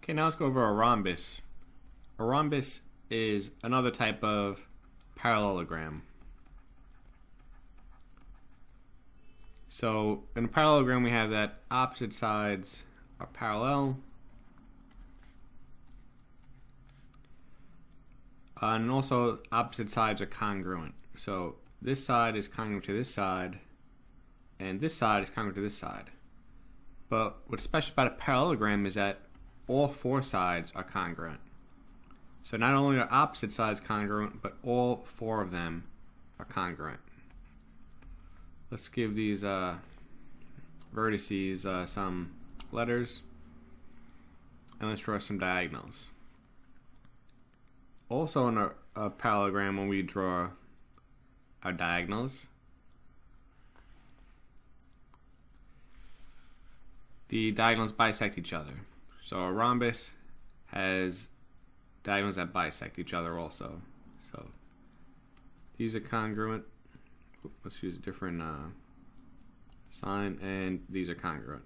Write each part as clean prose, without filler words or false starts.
Okay, now let's go over a rhombus. A rhombus is another type of parallelogram. So in a parallelogram we have that opposite sides are parallel, and also opposite sides are congruent. So this side is congruent to this side, and this side is congruent to this side. But what's special about a parallelogram is that all four sides are congruent. So not only are opposite sides congruent, but all four of them are congruent. Let's give these vertices some letters, and let's draw some diagonals. Also in a parallelogram, when we draw our diagonals, the diagonals bisect each other. So a rhombus has diagonals that bisect each other also. So these are congruent. Let's use a different sign, and these are congruent.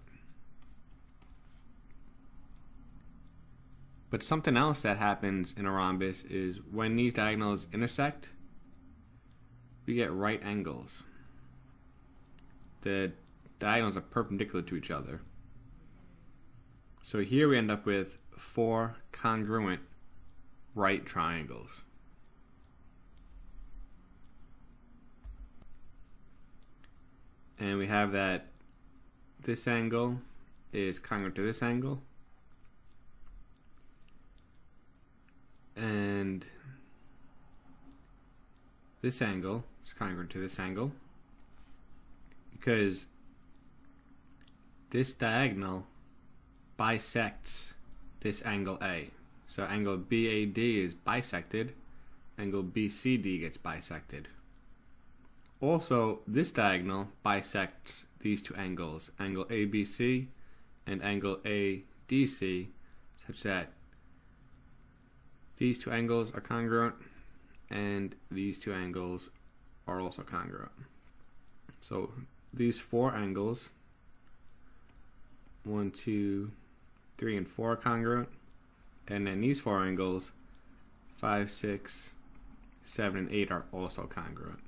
But something else that happens in a rhombus is when these diagonals intersect, we get right angles. The diagonals are perpendicular to each other. So here we end up with four congruent right triangles. And we have that this angle is congruent to this angle, and this angle is congruent to this angle, because this diagonal bisects this angle A. So angle BAD is bisected, angle BCD gets bisected. Also, this diagonal bisects these two angles, angle ABC and angle ADC, such that these two angles are congruent and these two angles are also congruent. So these four angles, 1, 2, 3, and 4 are congruent, and then these four angles, 5, 6, 7, and 8 are also congruent.